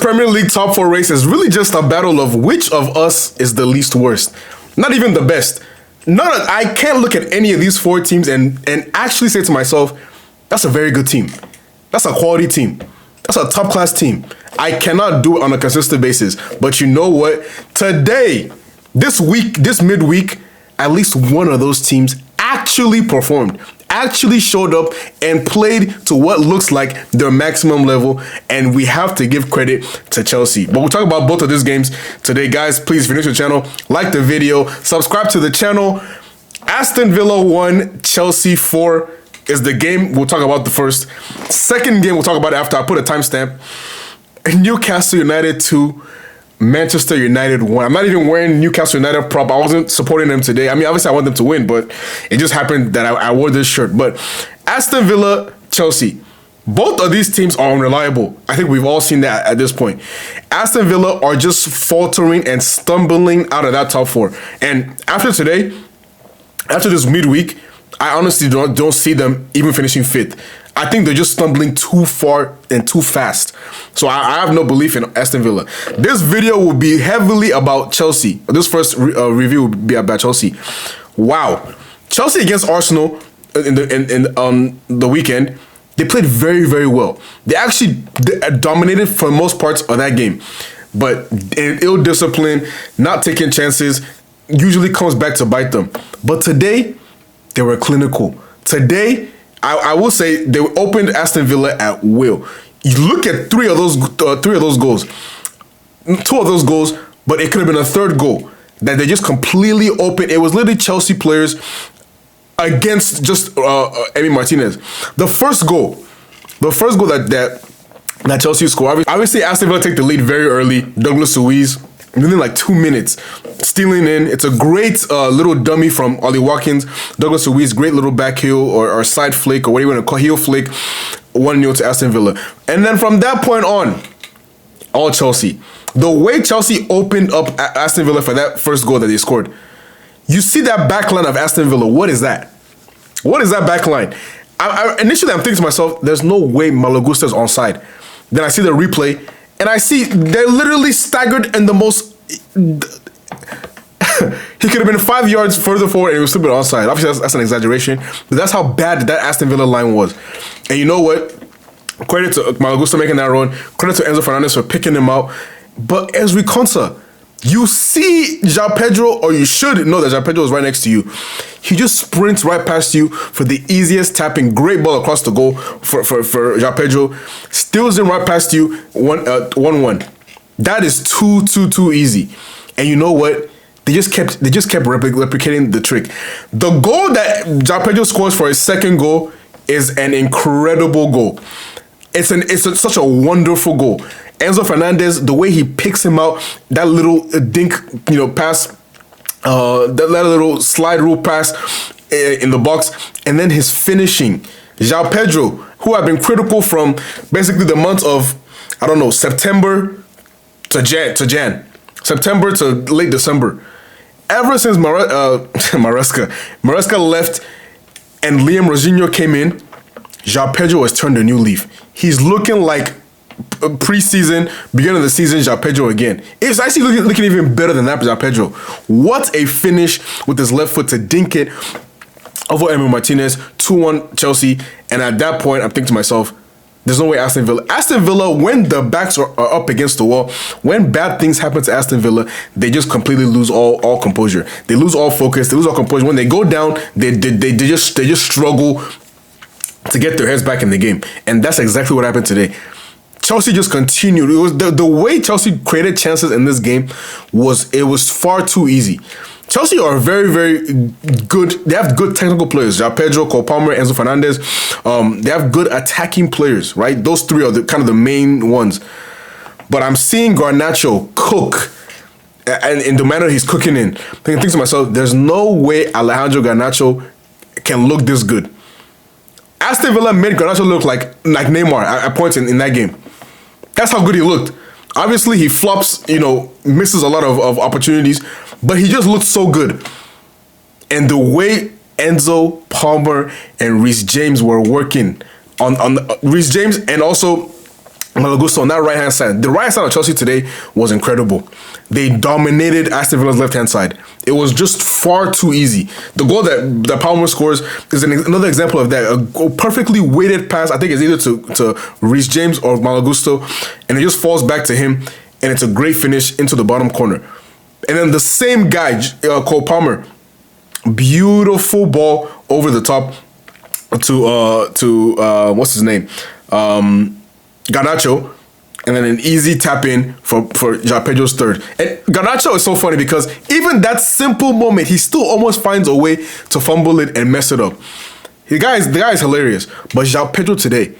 Premier League top four race is really just a battle of which of us is the least worst. Not even the best. I can't look at any of these four teams and actually say to myself, that's a very good team. That's a quality team. That's a top class team. I cannot do it on a consistent basis. But you know what? Today, this week, this midweek, at least one of those teams actually performed, actually showed up and played to what looks like their maximum level, and we have to give credit to Chelsea. But we'll talk about both of these games today. Guys, please, if you're new to the channel, like the video, subscribe to the channel. Aston Villa 1, Chelsea 4 is the game. We'll talk about the first. Second game, we'll talk about it after I put a timestamp. Newcastle United 2, Manchester United 1. I'm not even wearing Newcastle United prop. I wasn't supporting them today. I mean, obviously I want them to win, but it just happened that I wore this shirt. But Aston Villa, Chelsea. Both of these teams are unreliable. I think we've all seen that at this point. Aston Villa are just faltering and stumbling out of that top four. And after today, after this midweek, I honestly don't see them even finishing fifth. I think they're just stumbling too far and too fast. So I have no belief in Aston Villa. This video will be heavily about Chelsea. This first review will be about Chelsea. Wow. Chelsea against Arsenal in the weekend, they played very, very well. They actually dominated for most parts of that game. But ill discipline, not taking chances, usually comes back to bite them. But today, they were clinical. Today, I will say they opened Aston Villa at will. You look at three of those goals, two of those goals, but it could have been a third goal that they just completely opened. It was literally Chelsea players against just Emi Martinez. The first goal that Chelsea scored. Obviously, Aston Villa take the lead very early. Douglas Luiz, within like 2 minutes, stealing in. It's a great little dummy from Ollie Watkins. Douglas Luiz, great little back heel or side flick or what do you want to call heel flick. 1-0 to Aston Villa. And then from that point on, all Chelsea. The way Chelsea opened up Aston Villa for that first goal that they scored, you see that back line of Aston Villa. What is that? What is that back line? Initially, I'm thinking to myself, there's no way Malagusta's onside. Then I see the replay, and I see they're literally staggered in the most... He could have been 5 yards further forward and it was still been onside. Obviously, that's an exaggeration, but that's how bad that Aston Villa line was. And you know what? Credit to Malagusta making that run. Credit to Enzo Fernandez for picking him out. But Ezri Konsa, you see João Pedro, or you should know that João Pedro is right next to you. He just sprints right past you for the easiest tapping. Great ball across the goal for João Pedro. Steals him right past you, 1-1. That is too easy. And you know what? They just kept replicating the trick. The goal that João Pedro scores for his second goal is an incredible goal. It's such a wonderful goal. Enzo Fernandez, the way he picks him out, that little dink, pass, that little slide rule pass in the box, and then his finishing. João Pedro, who have been critical from basically the month of, September to Jan. September to late December. Ever since Maresca left and Liam Rosinho came in, João Pedro has turned a new leaf. He's looking like preseason, beginning of the season, João Pedro again. It's actually looking even better than that, João Pedro. What a finish with his left foot to dink it over Emi Martinez, 2-1 Chelsea. And at that point, I'm thinking to myself, there's no way Aston Villa, when the backs are up against the wall, when bad things happen to Aston Villa, they just completely lose all composure. They lose all focus. They lose all composure. When they go down, they just struggle to get their heads back in the game. And that's exactly what happened today. Chelsea just continued. It was the way Chelsea created chances in this game was far too easy. Chelsea are very, very good. They have good technical players. João Pedro, Cole Palmer, Enzo Fernandez. They have good attacking players, right? Those three are kind of the main ones. But I'm seeing Garnacho cook, and in the manner he's cooking in. I think to myself, there's no way Alejandro Garnacho can look this good. Aston Villa made Garnacho look like Neymar at points in that game. That's how good he looked. Obviously, he flops, misses a lot of opportunities, but he just looked so good. And the way Enzo, Palmer, and Reece James were working on Reece James and also Malagusto on that right hand side. The right hand side of Chelsea today was incredible. They dominated Aston Villa's left hand side. It was just far too easy. The goal that Palmer scores is another example of that. A perfectly weighted pass. I think it's either to Reece James or Malagusto, and it just falls back to him, and it's a great finish into the bottom corner. And then the same guy, Cole Palmer, beautiful ball over the top to what's his name? Garnacho, and then an easy tap in for João Pedro's third. And Garnacho is so funny because even that simple moment, he still almost finds a way to fumble it and mess it up. The guy is hilarious. But João Pedro today,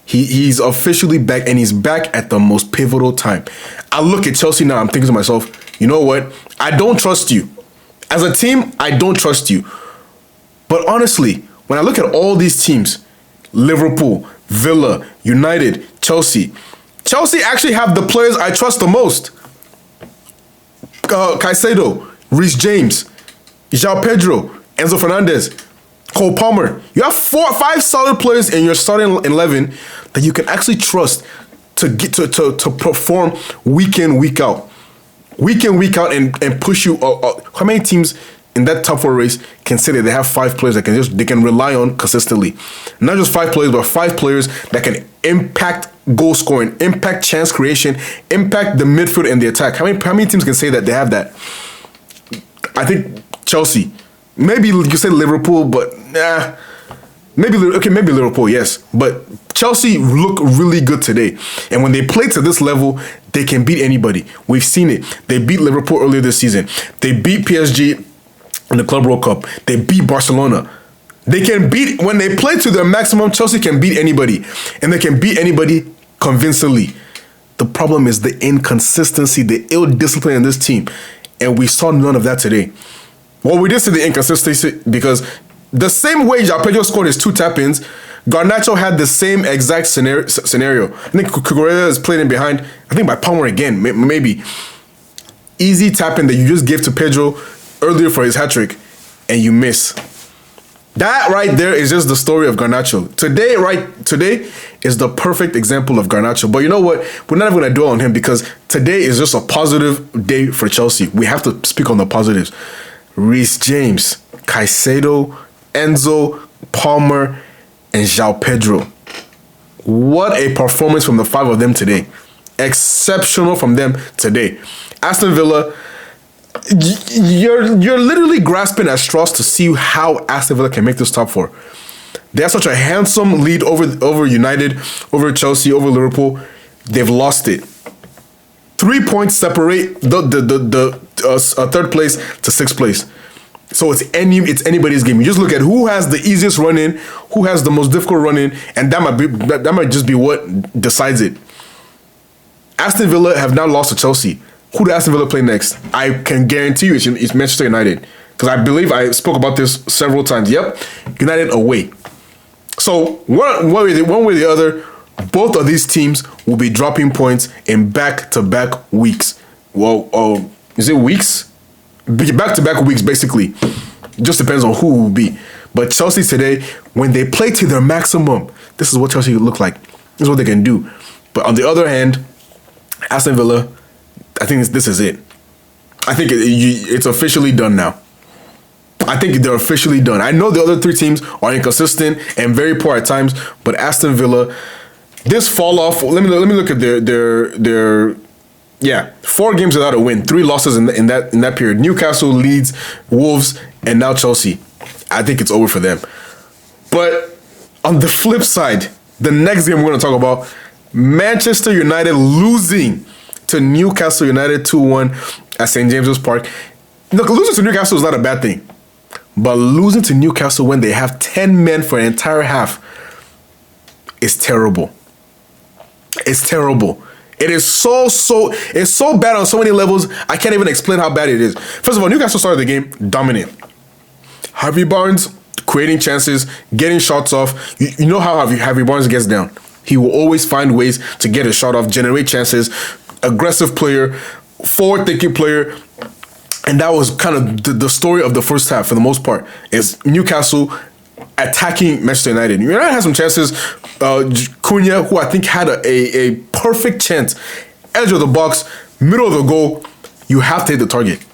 he's officially back, and he's back at the most pivotal time. I look at Chelsea now, I'm thinking to myself, you know what? I don't trust you. As a team, I don't trust you. But honestly, when I look at all these teams, Liverpool, Villa, United, Chelsea actually have the players I trust the most. Caicedo, Reece James, João Pedro, Enzo Fernandez, Cole Palmer. You have 4 or 5 solid players in your starting 11 that you can actually trust to get to perform week in, week out. Week in, week out, and push you. How many teams in that top 4 race can say that they have 5 players that they can rely on consistently? Not just 5 players, but 5 players that can impact goal scoring, impact chance creation, impact the midfield and the attack. How many teams can say that they have that? I think Chelsea. Maybe you say Liverpool, but nah. Maybe Liverpool, yes. But Chelsea look really good today. And when they play to this level, they can beat anybody. We've seen it. They beat Liverpool earlier this season. They beat PSG in the Club World Cup. They beat Barcelona. They can beat, when they play to their maximum, Chelsea can beat anybody. And they can beat anybody convincingly. The problem is the inconsistency, the ill discipline in this team. And we saw none of that today. Well, we did see the inconsistency because the same way João Pedro scored his 2 tap-ins, Garnacho had the same exact scenario. I think Cucurella is played in behind, I think by Palmer again, maybe. Easy tap-in that you just gave to Pedro earlier for his hat-trick, and you miss. That right there is just the story of Garnacho. Today is the perfect example of Garnacho. But you know what? We're not even going to dwell on him because today is just a positive day for Chelsea. We have to speak on the positives. Reece James, Caicedo, Enzo, Palmer, and João Pedro. What a performance from the 5 of them today. Exceptional from them today. Aston Villa, you're literally grasping at straws to see how Aston Villa can make this top 4. They have such a handsome lead over United, over Chelsea, over Liverpool. They've lost it. 3 points separate the third place to 6th place. So it's anybody's game. You just look at who has the easiest run in, who has the most difficult run in, and that might just be what decides it. Aston Villa have now lost to Chelsea. Who do Aston Villa play next? I can guarantee you it's Manchester United. Because I believe I spoke about this several times. Yep, United away. So one way or the other, both of these teams will be dropping points in back-to-back weeks. Well, is it weeks? Back-to-back weeks, basically. Just depends on who will be. But Chelsea today, when they play to their maximum, this is what Chelsea look like. This is what they can do. But on the other hand, Aston Villa, I think this is it. I think it's officially done now. I think they're officially done. I know the other 3 teams are inconsistent and very poor at times, but Aston Villa, this fall off. Let me look at their 4 games without a win, 3 losses in that period. Newcastle, Leeds, Wolves, and now Chelsea. I think it's over for them. But on the flip side, the next game we're going to talk about, Manchester United losing to Newcastle United 2-1 at St. James's Park. Look, losing to Newcastle is not a bad thing. But losing to Newcastle when they have 10 men for an entire half is terrible. It's terrible. It is it's so bad on so many levels, I can't even explain how bad it is. First of all, Newcastle started the game dominant. Harvey Barnes creating chances, getting shots off. You know how Harvey Barnes gets down. He will always find ways to get a shot off, generate chances, aggressive player, forward-thinking player. And that was kind of the story of the first half for the most part. Is Newcastle attacking Manchester United. United had some chances. Cunha, who I think had a perfect chance, edge of the box, middle of the goal. You have to hit the target.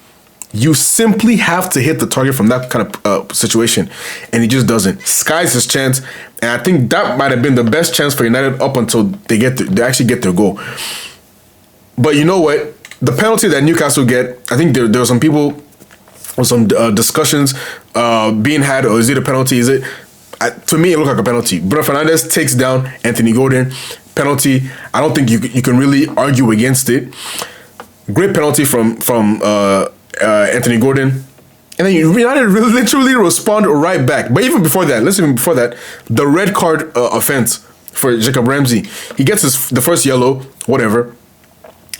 You simply have to hit the target from that kind of situation, and he just doesn't. Skies his chance, and I think that might have been the best chance for United up until they actually get their goal. But you know what? The penalty that Newcastle get, I think there were some people, or some discussions being had, or is it a penalty? Is it? To me, it looked like a penalty. Bruno Fernandes takes down Anthony Gordon. Penalty. I don't think you can really argue against it. Great penalty from Anthony Gordon. And then United literally respond right back. But even before that, the red card offense for Jacob Ramsey. He gets the first yellow, whatever.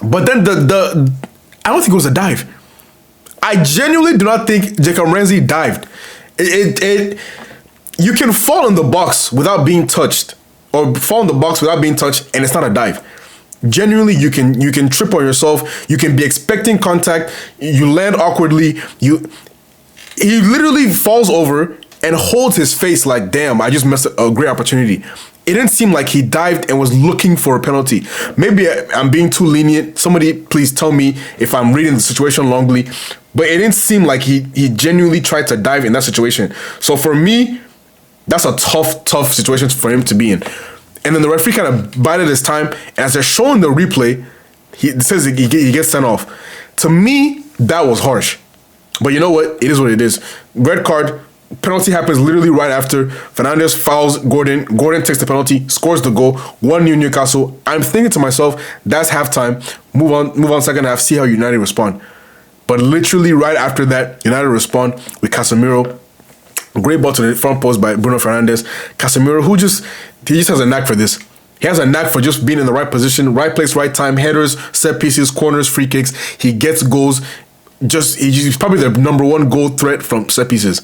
But then I don't think it was a dive. I genuinely do not think Jacob Ramsey dived. You can fall in the box without being touched, or fall in the box without being touched, and it's not a dive. Genuinely, you can trip on yourself. You can be expecting contact. You land awkwardly. He literally falls over and holds his face like, damn, I just missed a great opportunity. It didn't seem like he dived and was looking for a penalty. Maybe I'm being too lenient. Somebody please tell me if I'm reading the situation wrongly. But it didn't seem like he genuinely tried to dive in that situation. So for me, that's a tough situation for him to be in. And then the referee kind of bided his time. And as they're showing the replay, he says he gets sent off. To me, that was harsh. But you know what? It is what it is. Red card. Penalty happens literally right after. Fernandes fouls Gordon. Gordon takes the penalty, scores the goal. 1-0 Newcastle. I'm thinking to myself, that's halftime. Move on second half, see how United respond. But literally right after that, United respond with Casemiro. Great ball to the front post by Bruno Fernandes. Casemiro, he just has a knack for this. He has a knack for just being in the right position, right place, right time, headers, set pieces, corners, free kicks. He gets goals. He's probably the number one goal threat from set pieces.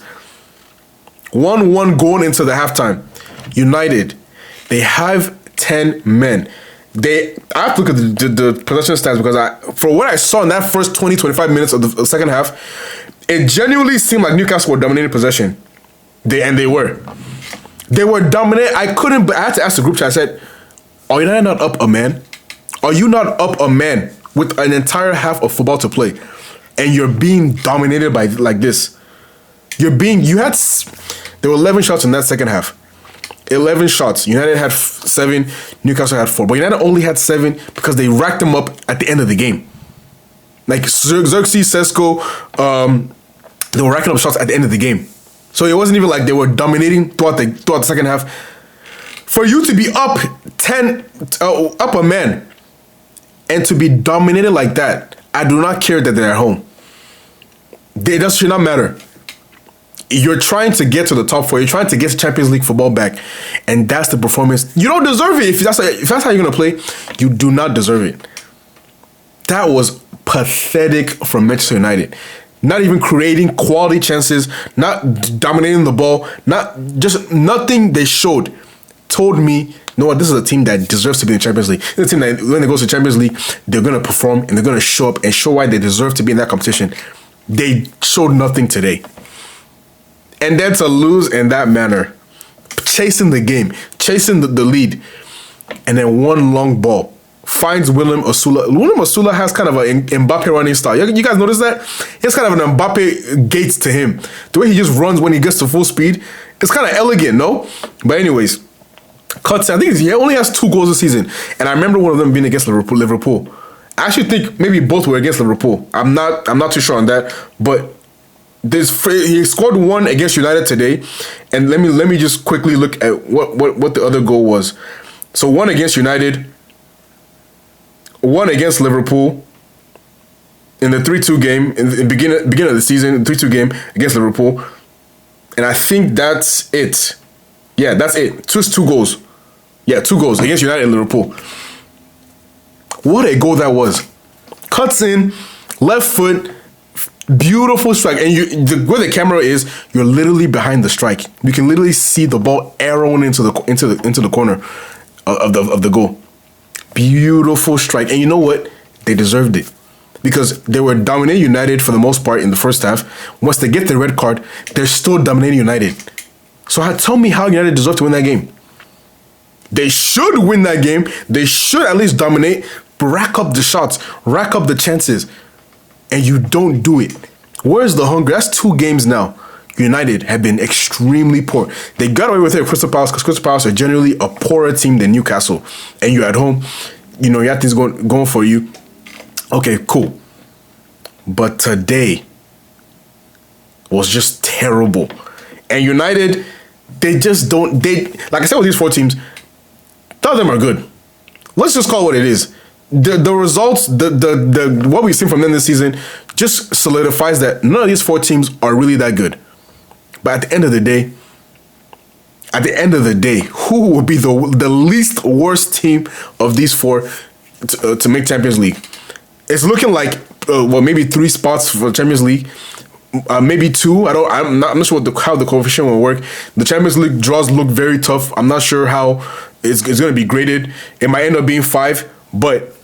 1-1 going into the halftime. United, they have 10 men. I have to look at the possession stats because for what I saw in that first 20-25 minutes of the second half, it genuinely seemed like Newcastle were dominating possession. They were. They were dominant. I had to ask the group chat. I said, are United not up a man? Are you not up a man with an entire half of football to play? And you're being dominated by like this. There were 11 shots in that second half. 11 shots. United had 7. Newcastle had 4. But United only had 7 because they racked them up at the end of the game. Like Xerxes, Sesko, they were racking up shots at the end of the game. So it wasn't even like they were dominating throughout the second half. For you to be up 10, up a man, and to be dominated like that, I do not care that they're at home. That should not matter. You're trying to get to the top 4. You're trying to get Champions League football back, and that's the performance. You don't deserve it. If that's how you're gonna play, you do not deserve it. That was pathetic from Manchester United. Not even creating quality chances, not dominating the ball, nothing they showed told me, you know what, this is a team that deserves to be in the Champions League. This is a team that when they go to the Champions League, they're gonna perform and they're gonna show up and show why they deserve to be in that competition. They showed nothing today. And then to lose in that manner, chasing the game, chasing the lead, and then one long ball finds William Osula. William Osula has kind of an Mbappe running style. You guys notice that? He has kind of an Mbappe gait to him. The way he just runs when he gets to full speed, it's kind of elegant, no? But anyways, cuts. I think he only has 2 goals this season, and I remember one of them being against Liverpool. I actually think maybe both were against Liverpool. I'm not too sure on that, but he scored 1 against United today, and let me just quickly look at what the other goal was. So 1 against United, 1 against Liverpool in the 3-2 game in the beginning of the season, 3-2 game against Liverpool, and I think that's it. Yeah, that's it. Just 2 goals. Yeah, 2 goals against United and Liverpool. What a goal that was! Cuts in, left foot. Beautiful strike, and where the camera is, you're literally behind the strike. You can literally see the ball arrowing into the corner of the goal. Beautiful strike, and you know what? They deserved it because they were dominating United for the most part in the first half. Once they get the red card, they're still dominating United. So tell me how United deserve to win that game. They should win that game. They should at least dominate, rack up the shots, rack up the chances, and you don't do it. Where's the hunger? That's 2 games now. United have been extremely poor. They got away with it at Crystal Palace because Crystal Palace are generally a poorer team than Newcastle. And you're at home, you know, you have things going for you. Okay, cool. But today was just terrible. And United, they just don't, like I said with these 4 teams, none of them are good. Let's just call it what it is. The results, the what we've seen from them this season just solidifies that none of these 4 teams are really that good. But at the end of the day, who would be the least worst team of these 4 to make Champions League? It's looking like maybe 3 spots for Champions League, maybe 2. I'm not sure how the coefficient will work. The Champions League draws look very tough. I'm not sure how it's going to be graded. It might end up being 5, but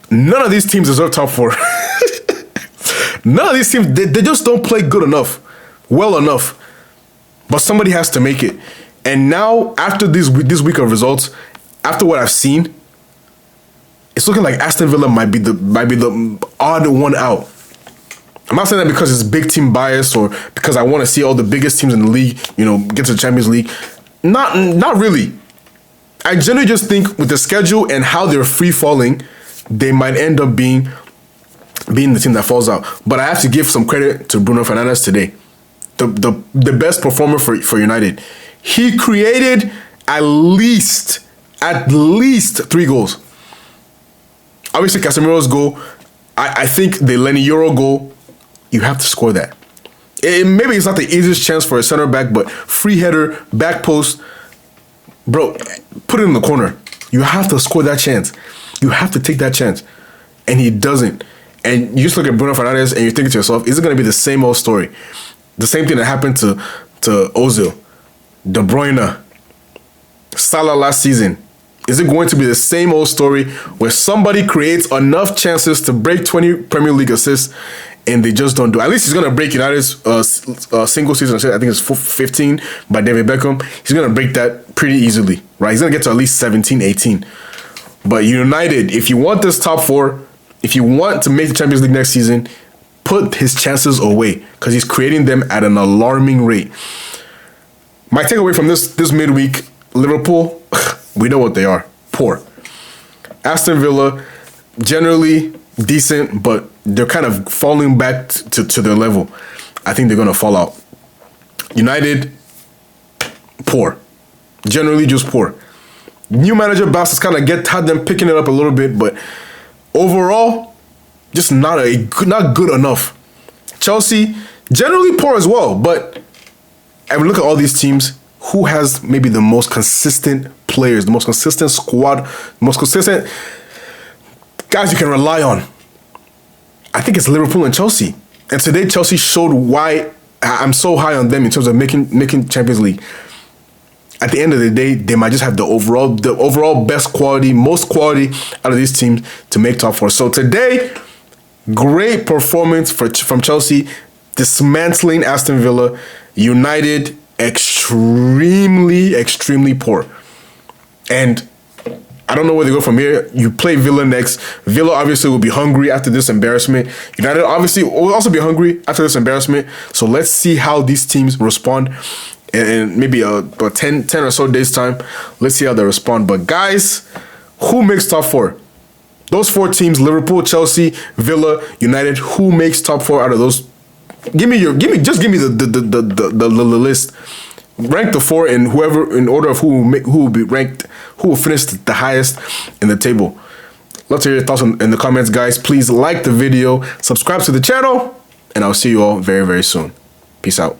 none of these teams deserve top 4. None of these teams, they just don't play good enough, well enough. But somebody has to make it. And now, after this week of results, after what I've seen, it's looking like Aston Villa might be the odd one out. I'm not saying that because it's big team bias or because I want to see all the biggest teams in the league, you know, get to the Champions League. Not really. I generally just think with the schedule and how they're free falling, they might end up being the team that falls out. But I have to give some credit to Bruno Fernandes today. The best performer for United. He created at least 3 goals. Obviously, Casemiro's goal. I think the Lenny Euro goal, you have to score that. Maybe it's not the easiest chance for a center back, but free header, back post, bro, put it in the corner. You have to score that chance. You have to take that chance. And he doesn't. And you just look at Bruno Fernandes and you're thinking to yourself, is it going to be the same old story? The same thing that happened to Ozil, De Bruyne, Salah last season. Is it going to be the same old story where somebody creates enough chances to break 20 Premier League assists and they just don't do it? At least he's going to break United's single season, I think it's 15 by David Beckham. He's going to break that pretty easily, right? He's going to get to at least 17, 18. But United, if you want this top 4, if you want to make the Champions League next season, put his chances away because he's creating them at an alarming rate. My takeaway from this midweek, Liverpool, we know what they are. Poor. Aston Villa, generally decent, but they're kind of falling back to their level. I think they're going to fall out. United, poor. Generally just poor. New manager Bass has kind of had them picking it up a little bit, but overall, just not good enough. Chelsea, generally poor as well, but I would look at all these teams, who has maybe the most consistent players, the most consistent squad, the most consistent guys you can rely on. I think it's Liverpool and Chelsea. And today Chelsea showed why I'm so high on them in terms of making Champions League. At the end of the day, they might just have the overall best quality, most quality out of these teams to make top 4. So today, great performance from Chelsea, dismantling Aston Villa. United, extremely poor. And I don't know where they go from here. You play Villa next. Villa obviously will be hungry after this embarrassment. United obviously will also be hungry after this embarrassment. So let's see how these teams respond in maybe about 10 or so days' time. Let's see how they respond. But guys, who makes top 4? Those 4 teams, Liverpool, Chelsea, Villa, United, who makes top 4 out of those? Give me the list. Rank the 4 in order of who will be ranked, who will finish the highest in the table. Let's hear your thoughts in the comments, guys. Please like the video, subscribe to the channel, and I'll see you all very, very soon. Peace out.